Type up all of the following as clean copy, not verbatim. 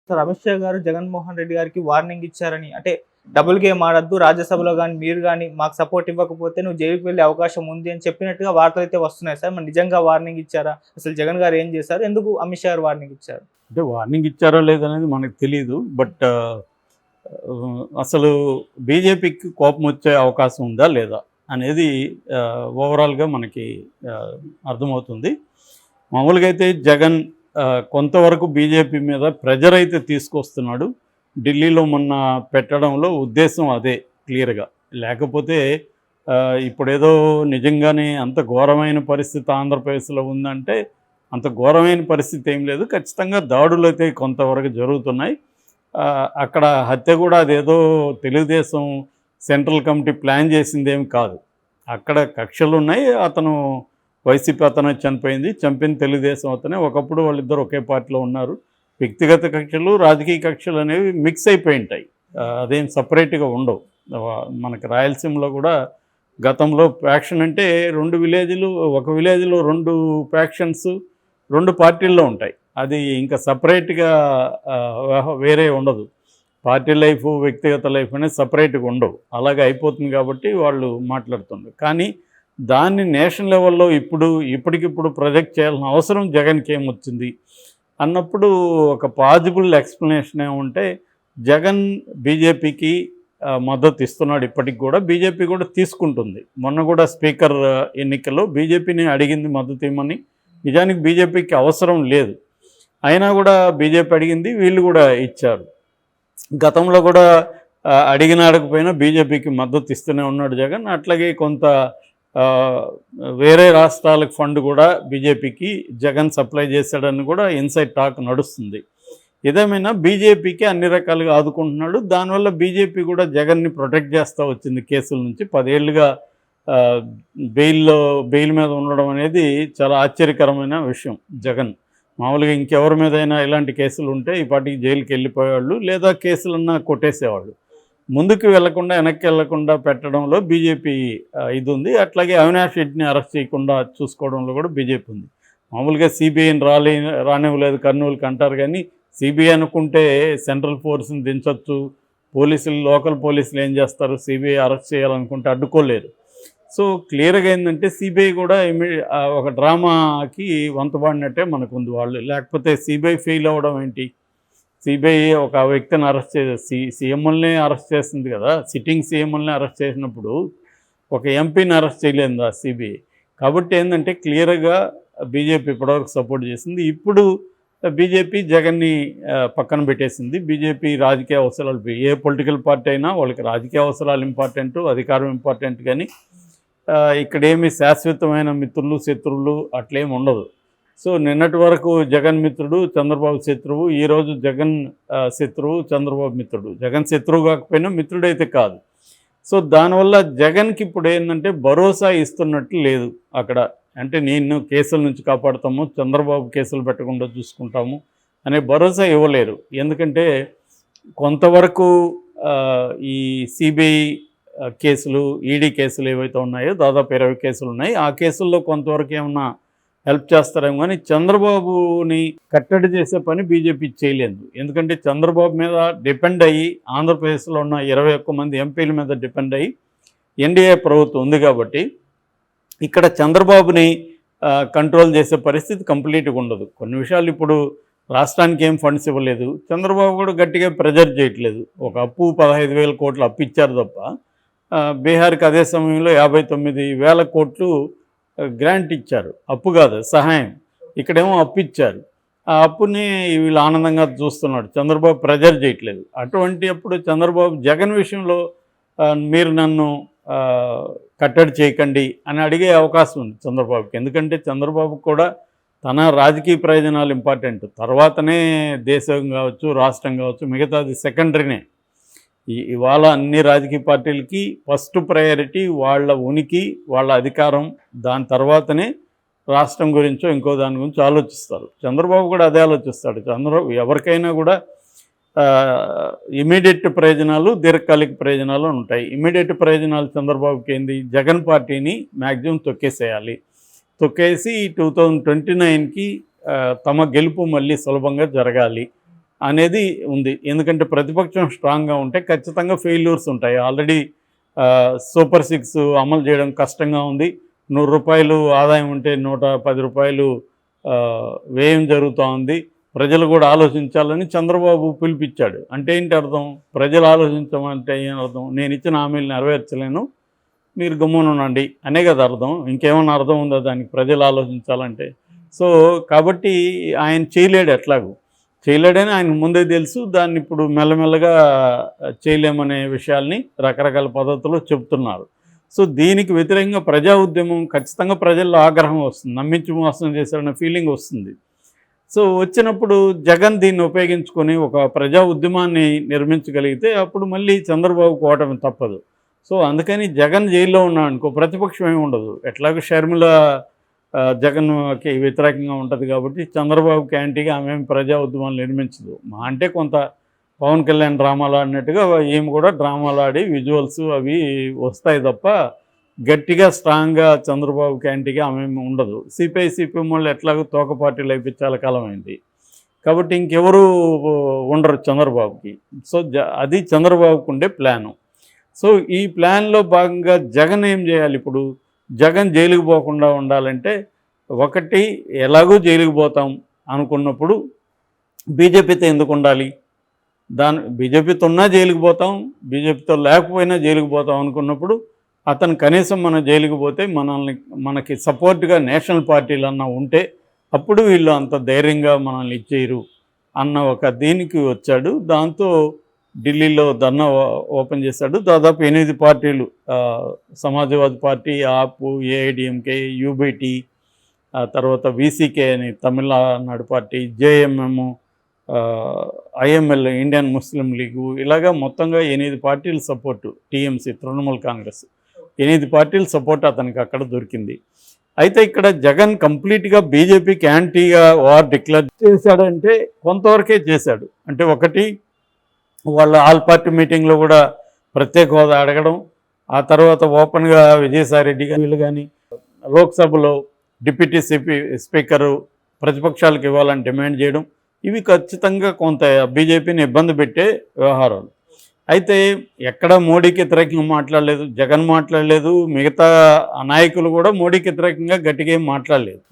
Sir Amit Shah గారు జగన్మోహన్ రెడ్డి గారికి warning ఇచ్చారని. అంటే డబుల్ గేమ్ ఆడొద్దు. రాజ్యసభలో గాని మీరు గాని మాకు సపోర్ట్ ఇవ్వకపోతే నువ్వు జైలుకి వెళ్ళే అవకాశం ఉంది అని చెప్పినట్టుగా వార్తలైతే వస్తున్నాయి సార్. మరి నిజంగా వార్నింగ్ ఇచ్చారా? అసలు జగన్ గారు ఏం చేశారు? ఎందుకు అమిత్ షా గారు వార్నింగ్ ఇచ్చారు? అంటే వార్నింగ్ ఇచ్చారో లేదనేది మనకు తెలీదు. బట్ అసలు బీజేపీకి కోపం వచ్చే అవకాశం ఉందా లేదా అనేది ఓవరాల్గా మనకి అర్థమవుతుంది. మామూలుగా అయితే జగన్ కొంతవరకు బీజేపీ మీద ప్రెజర్ అయితే తీసుకొస్తున్నాడు. ఢిల్లీలో మొన్న పెట్టడంలో ఉద్దేశం అదే క్లియర్గా. లేకపోతే ఇప్పుడేదో నిజంగానే అంత ఘోరమైన పరిస్థితి ఆంధ్రప్రదేశ్లో ఉందంటే అంత ఘోరమైన పరిస్థితి ఏం లేదు. ఖచ్చితంగా దాడులు అయితే కొంతవరకు జరుగుతున్నాయి. అక్కడ హత్య కూడా అదేదో తెలుగుదేశం సెంట్రల్ కమిటీ ప్లాన్ చేసిందేం కాదు. అక్కడ కక్షలు ఉన్నాయి. అతను వైసీపీ అతను చనిపోయింది, చంపిన తెలుగుదేశం అతనే. ఒకప్పుడు వాళ్ళిద్దరు ఒకే పార్టీలో ఉన్నారు. వ్యక్తిగత కక్షలు రాజకీయ కక్షలు అనేవి మిక్స్ అయిపోయి ఉంటాయి. అదేం సపరేట్గా ఉండవు. మనకి రాయలసీమలో కూడా గతంలో ఫ్యాక్షన్ అంటే రెండు విలేజ్లు, ఒక విలేజ్లో రెండు ఫ్యాక్షన్స్ రెండు పార్టీల్లో ఉంటాయి. అది ఇంకా సపరేట్గా వేరే ఉండదు. పార్టీ లైఫ్ వ్యక్తిగత లైఫ్ అనేది సపరేట్గా ఉండవు. అలాగే అయిపోతుంది కాబట్టి వాళ్ళు మాట్లాడుతున్నారు. కానీ దాన్ని నేషనల్ లెవెల్లో ఇప్పటికిప్పుడు ప్రొజెక్ట్ చేయాల్సిన అవసరం జగన్కి ఏమొచ్చింది అన్నప్పుడు ఒక పాజిబుల్ ఎక్స్ప్లెనేషన్ ఏమంటే జగన్ బీజేపీకి మద్దతు ఇస్తున్నాడు. ఇప్పటికి కూడా బీజేపీ కూడా తీసుకుంటుంది. మొన్న కూడా స్పీకర్ ఎన్నికల్లో బీజేపీని అడిగింది మద్దతు ఇవ్వమని. నిజానికి బీజేపీకి అవసరం లేదు, అయినా కూడా బీజేపీ అడిగింది, వీళ్ళు కూడా ఇచ్చారు. గతంలో కూడా అడగకపోయినా బీజేపీకి మద్దతు ఇస్తూనే ఉన్నాడు జగన్. అట్లాగే కొంత వేరే రాష్ట్రాలకు ఫండ్ కూడా బీజేపీకి జగన్ సప్లై చేశాడని కూడా ఇన్సైడ్ టాక్ నడుస్తుంది. ఏదేమైనా బీజేపీకి అన్ని రకాలుగా ఆదుకుంటున్నాడు. దానివల్ల బీజేపీ కూడా జగన్ని ప్రొటెక్ట్ చేస్తూ వచ్చింది కేసుల నుంచి. 10 ఏళ్ళుగా బెయిల్ మీద ఉండడం అనేది చాలా ఆశ్చర్యకరమైన విషయం. జగన్ మామూలుగా ఇంకెవరి మీదైనా ఇలాంటి కేసులు ఉంటే ఈ పాటికి జైలుకి వెళ్ళిపోయేవాళ్ళు, లేదా కేసులన్నా కొట్టేసేవాళ్ళు. ముందుకు వెళ్లకుండా వెనక్కి వెళ్లకుండా పెట్టడంలో బీజేపీ ఇది ఉంది. అట్లాగే అవినాష్ రెడ్డిని అరెస్ట్ చేయకుండా చూసుకోవడంలో కూడా బీజేపీ ఉంది. మామూలుగా సిబిఐని రానివ్వలేదు కర్నూలుకి అంటారు, కానీ సిబిఐ అనుకుంటే సెంట్రల్ ఫోర్స్ని దించవచ్చు. పోలీసులు, లోకల్ పోలీసులు ఏం చేస్తారు, సిబిఐ అరెస్ట్ చేయాలనుకుంటే అడ్డుకోలేరు. సో క్లియర్గా ఏంటంటే సిబిఐ కూడా ఒక డ్రామాకి వంతపాడినట్టే మనకు ఉంది వాళ్ళు. లేకపోతే సిబిఐ ఫెయిల్ అవ్వడం ఏంటి? సిబిఐ ఒక వ్యక్తిని అరెస్ట్ సీఎంఎల్ని అరెస్ట్ చేస్తుంది కదా. సిట్టింగ్ సీఎంఎల్ని అరెస్ట్ చేసినప్పుడు ఒక ఎంపీని అరెస్ట్ చేయలేదు సిబిఐ. కాబట్టి ఏంటంటే క్లియర్గా బీజేపీ ఇప్పటివరకు సపోర్ట్ చేసింది. ఇప్పుడు బీజేపీ జగన్ని పక్కన పెట్టేసింది. బీజేపీ రాజకీయ అవసరాలు, ఏ పొలిటికల్ పార్టీ అయినా వాళ్ళకి రాజకీయ అవసరాలు ఇంపార్టెంట్, అధికారం ఇంపార్టెంట్. కానీ ఇక్కడేమి శాశ్వతమైన మిత్రులు శత్రువులు అట్లేమి ఉండదు. సో నిన్నటి వరకు జగన్ మిత్రుడు, చంద్రబాబు శత్రువు. ఈరోజు జగన్ శత్రువు, చంద్రబాబు మిత్రుడు. జగన్ శత్రువు కాకపోయినా మిత్రుడైతే కాదు. సో దానివల్ల జగన్కి ఇప్పుడు ఏంటంటే భరోసా ఇస్తున్నట్లు లేదు అక్కడ. అంటే నేను కేసుల నుంచి కాపాడుతాము, చంద్రబాబు కేసులు పెట్టకుండా చూసుకుంటాము అనే భరోసా ఇవ్వలేరు. ఎందుకంటే కొంతవరకు ఈ సిబిఐ కేసులు, ఈడీ కేసులు ఏవైతే ఉన్నాయో దాదాపు 20 కేసులు ఉన్నాయి. ఆ కేసుల్లో కొంతవరకు ఏమన్నా హెల్ప్ చేస్తారేమో, కానీ చంద్రబాబుని కట్టడి చేసే పని బీజేపీ చేయలేదు. ఎందుకంటే చంద్రబాబు మీద డిపెండ్ అయ్యి, ఆంధ్రప్రదేశ్లో ఉన్న 21 మంది ఎంపీల మీద డిపెండ్ అయ్యి ఎన్డీఏ ప్రభుత్వం ఉంది. కాబట్టి ఇక్కడ చంద్రబాబుని కంట్రోల్ చేసే పరిస్థితి కంప్లీట్గా ఉండదు. కొన్ని విషయాలు ఇప్పుడు రాష్ట్రానికి ఏం ఫండ్స్ ఇవ్వలేదు, చంద్రబాబు కూడా గట్టిగా ప్రెజర్ చేయట్లేదు. ఒక అప్పు 15,000 కోట్లు అప్పు ఇచ్చారు తప్ప, బీహార్కి అదే సమయంలో 59,000 కోట్లు గ్రాంట్ ఇచ్చారు. అప్పు కాదు, సహాయం. ఇక్కడేమో అప్పు ఇచ్చారు. ఆ అప్పుని వీళ్ళు ఆనందంగా చూస్తున్నాడు. చంద్రబాబు ప్రెజర్ చేయట్లేదు. అటువంటి అప్పుడు చంద్రబాబు జగన్ విషయంలో మీరు నన్ను కట్టడి చేయకండి అని అడిగే అవకాశం ఉంది చంద్రబాబుకి. ఎందుకంటే చంద్రబాబు కూడా తన రాజకీయ ప్రయోజనాలు ఇంపార్టెంట్, తర్వాతనే దేశం కావచ్చు, రాష్ట్రం కావచ్చు, మిగతాది సెకండరీనే. ఇవాళ అన్ని రాజకీయ పార్టీలకి ఫస్ట్ ప్రయారిటీ వాళ్ళ ఉనికి, వాళ్ళ అధికారం. దాని తర్వాతనే రాష్ట్రం గురించో ఇంకో దాని గురించి ఆలోచిస్తారు. చంద్రబాబు కూడా అదే ఆలోచిస్తాడు. చంద్రబాబు ఎవరికైనా కూడా ఇమీడియట్ ప్రయోజనాలు, దీర్ఘకాలిక ప్రయోజనాలు ఉంటాయి. ఇమీడియట్ ప్రయోజనాలు చంద్రబాబుకి ఏంది, జగన్ పార్టీని మ్యాక్సిమం తొక్కేసేయాలి. తొక్కేసి 2029కి తమ గెలుపు మళ్ళీ సులభంగా జరగాలి అనేది ఉంది. ఎందుకంటే ప్రతిపక్షం స్ట్రాంగ్గా ఉంటే ఖచ్చితంగా ఫెయిల్యూర్స్ ఉంటాయి. ఆల్రెడీ సూపర్ 6 అమలు చేయడం కష్టంగా ఉంది. ₹100 ఆదాయం ఉంటే ₹110 వ్యయం జరుగుతూ ఉంది. ప్రజలు కూడా ఆలోచించాలని చంద్రబాబు పిలిపించాడు. అంటే ఏంటి అర్థం? ప్రజలు ఆలోచించమంటే ఏం అర్థం? నేను ఇచ్చిన హామీలు నెరవేర్చలేను, మీరు గమ్మునుండండి అనే కదా అర్థం. ఇంకేమన్నా అర్థం ఉందా దానికి? ప్రజలు ఆలోచించాలంటే. సో కాబట్టి ఆయన చేయలేడని ఆయనకు ముందే తెలుసు. దాన్ని ఇప్పుడు మెల్లమెల్లగా చేయలేమనే విషయాల్ని రకరకాల పద్ధతుల్లో చెప్తున్నారు. సో దీనికి వ్యతిరేకంగా ప్రజా ఉద్యమం ఖచ్చితంగా ప్రజల్లో ఆగ్రహం వస్తుంది, నమ్మించి మోసం చేశారన్న ఫీలింగ్ వస్తుంది. సో వచ్చినప్పుడు జగన్ దీన్ని ఉపయోగించుకొని ఒక ప్రజా ఉద్యమాన్ని నిర్మించగలిగితే అప్పుడు మళ్ళీ చంద్రబాబుకు ఓటమి తప్పదు. సో అందుకని జగన్ జైల్లో ఉన్నాడు అనుకో, ప్రతిపక్షం ఏమి ఉండదు. ఎట్లాగో షర్మిల జగన్కి వ్యతిరేకంగా ఉంటుంది కాబట్టి చంద్రబాబుకి యాంటీగా ఆమె ప్రజా ఉద్యమాలు నిర్మించదు. మా అంటే కొంత పవన్ కళ్యాణ్ డ్రామాలు ఆడినట్టుగా ఏమి కూడా డ్రామాలు ఆడి విజువల్స్ అవి వస్తాయి తప్ప గట్టిగా స్ట్రాంగ్గా చంద్రబాబుకి యాంటీగా ఆమె ఉండదు. సిపిఎం వాళ్ళు ఎట్లాగో తోక పార్టీలు అయిపోయి చాలా కాలం అయింది కాబట్టి ఇంకెవరు ఉండరు చంద్రబాబుకి. సో అది చంద్రబాబుకు ఉండే ప్లాను. సో ఈ ప్లాన్లో భాగంగా జగన్ ఏం చేయాలి? ఇప్పుడు జగన్ జైలుకి పోకుండా ఉండాలంటే ఒకటి, ఎలాగో జైలుకి పోతాం అనుకున్నప్పుడు బీజేపీతో ఎందుకు ఉండాలి? బీజేపీతో ఉన్నా జైలుకి పోతాం, బీజేపీతో లేకపోయినా జైలుకి పోతాం అనుకున్నప్పుడు అతను కనీసం మన జైలుకి పోతే మనకి సపోర్ట్గా నేషనల్ పార్టీలు అన్నా ఉంటే అప్పుడు వీళ్ళు అంత ధైర్యంగా మనల్ని ఇచ్చేయరు అన్న ఒక దీనికి వచ్చాడు. దాంతో ఢిల్లీలో ధర్నా ఓపెన్ చేశాడు. దాదాపు 8 పార్టీలు, సమాజ్వాదీ పార్టీ, ఆప్, ఏఐడిఎంకే, యూబీటీ, తర్వాత వీసీకే అని Tamil Nadu party, JMM, IML Indian ముస్లిం లీగు, ఇలాగా మొత్తంగా 8 పార్టీలు సపోర్టు, టీఎంసీ తృణమూల్ కాంగ్రెస్, 8 పార్టీల సపోర్ట్ అతనికి అక్కడ దొరికింది. అయితే ఇక్కడ జగన్ కంప్లీట్గా బీజేపీకి యాంటీగా వార్ డిక్లేర్ చేశాడంటే కొంతవరకే చేశాడు. అంటే ఒకటి, వాళ్ళ ఆల్ పార్టీ మీటింగ్లో కూడా ప్రత్యేక హోదా అడగడం, ఆ తర్వాత ఓపెన్గా విజయసాయి రెడ్డి వీళ్ళు కానీ లోక్సభలో డిప్యూటీ స్పీకరు ప్రతిపక్షాలకు ఇవ్వాలని డిమాండ్ చేయడం, ఇవి ఖచ్చితంగా కొంత బీజేపీని ఇబ్బంది పెట్టే వ్యవహారాలు. అయితే ఎక్కడ మోడీకి వ్యతిరేకంగా మాట్లాడలేదు, జగన్ మాట్లాడలేదు, మిగతా నాయకులు కూడా మోడీకి వ్యతిరేకంగా గట్టిగా ఏం మాట్లాడలేదు.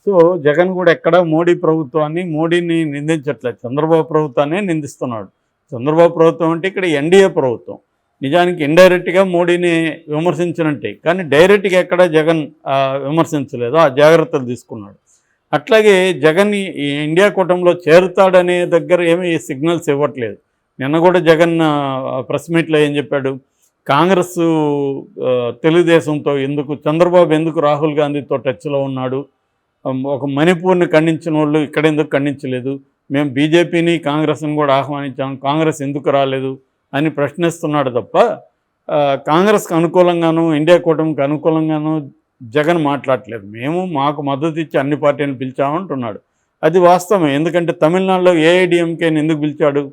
సో జగన్ కూడా ఎక్కడ మోడీని నిందించట్లేదు, చంద్రబాబు ప్రభుత్వాన్ని నిందిస్తున్నాడు. చంద్రబాబు ప్రభుత్వం అంటే ఇక్కడ ఎన్డీఏ ప్రభుత్వం, నిజానికి ఇండైరెక్ట్గా మోడీని విమర్శించినట్టే, కానీ డైరెక్ట్గా ఎక్కడ జగన్ విమర్శించలేదు, ఆ జాగ్రత్తలు తీసుకున్నాడు. అట్లాగే జగన్ ఈ ఇండియా కూటమిలో చేరుతాడనే దగ్గర ఏమీ సిగ్నల్స్ ఇవ్వట్లేదు. నిన్న కూడా జగన్ ప్రెస్ మీట్లో ఏం చెప్పాడు? కాంగ్రెస్ తెలుగుదేశంతో చంద్రబాబు ఎందుకు రాహుల్ గాంధీతో టచ్లో ఉన్నాడు, ఒక మణిపూర్ని ఖండించిన వాళ్ళు ఇక్కడ ఎందుకు ఖండించలేదు, మేము బీజేపీని కాంగ్రెస్ని కూడా ఆహ్వానించాము, కాంగ్రెస్ ఎందుకు రాలేదు అని ప్రశ్నిస్తున్నాడు తప్ప కాంగ్రెస్కి అనుకూలంగాను ఇండియా కూటమికి అనుకూలంగాను జగన్ మాట్లాడలేదు. మాకు మద్దతు ఇచ్చి అన్ని పార్టీలను పిలిచామంటున్నాడు. అది వాస్తవమే. ఎందుకంటే తమిళనాడులో ఏఐడిఎంకేని ఎందుకు పిలిచాడు?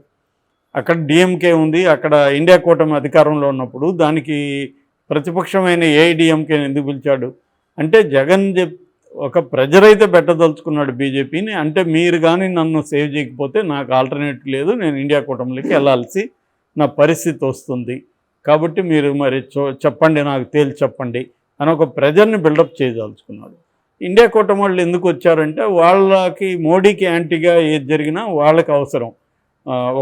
అక్కడ డిఎంకే ఉంది, అక్కడ ఇండియా కూటమి అధికారంలో ఉన్నప్పుడు దానికి ప్రతిపక్షమైన ఏఐడిఎంకేని ఎందుకు పిలిచాడు? అంటే జగన్ ఒక ప్రెజర్ అయితే పెట్టదలుచుకున్నాడు బీజేపీని. అంటే మీరు కానీ నన్ను సేవ్ చేయకపోతే నాకు ఆల్టర్నేటివ్ లేదు, నేను ఇండియా కూటమిలోకి వెళ్ళాల్సి నా పరిస్థితి వస్తుంది, కాబట్టి మీరు మరి చెప్పండి, నాకు తేల్చి చెప్పండి అని ఒక ప్రెజర్ని బిల్డప్ చేయదలుచుకున్నాడు. ఇండియా కూటమి వాళ్ళు ఎందుకు వచ్చారంటే వాళ్ళకి మోడీకి యాంటీగా ఏది జరిగినా వాళ్ళకి అవసరం.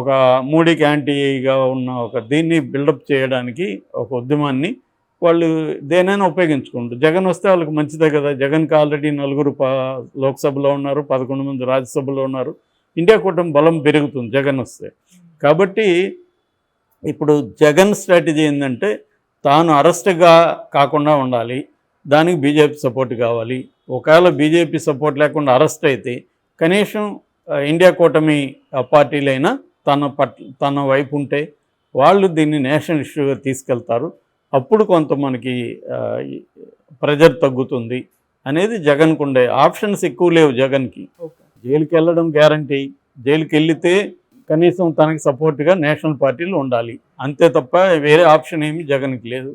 ఒక మోడీకి యాంటీగా ఉన్న ఒక దీన్ని బిల్డప్ చేయడానికి ఒక ఉద్యమాన్ని వాళ్ళు దేనైనా ఉపయోగించుకుంటారు. జగన్ వస్తే వాళ్ళకి మంచిదే కదా. జగన్కి ఆల్రెడీ 4 లోక్సభలో ఉన్నారు, 11 మంది రాజ్యసభలో ఉన్నారు. ఇండియా కూటమి బలం పెరుగుతుంది జగన్ వస్తే. కాబట్టి ఇప్పుడు జగన్ స్ట్రాటజీ ఏంటంటే తాను అరెస్ట్గా కాకుండా ఉండాలి, దానికి బీజేపీ సపోర్ట్ కావాలి. ఒకవేళ బీజేపీ సపోర్ట్ లేకుండా అరెస్ట్ అయితే కనీసం ఇండియా కూటమి పార్టీలైనా తన వైపు ఉంటే వాళ్ళు దీన్ని నేషనల్ ఇష్యూగా తీసుకెళ్తారు. అప్పుడు కొంత మనకి ప్రెజర్ తగ్గుతుంది అనేది జగన్కు ఉండే ఆప్షన్స్ ఎక్కువ లేవు జగన్కి. జైలుకి వెళ్ళడం గ్యారంటీ, జైలుకి వెళితే కనీసం తనకి సపోర్ట్గా నేషనల్ పార్టీలు ఉండాలి, అంతే తప్ప వేరే ఆప్షన్ ఏమీ జగన్కి లేదు.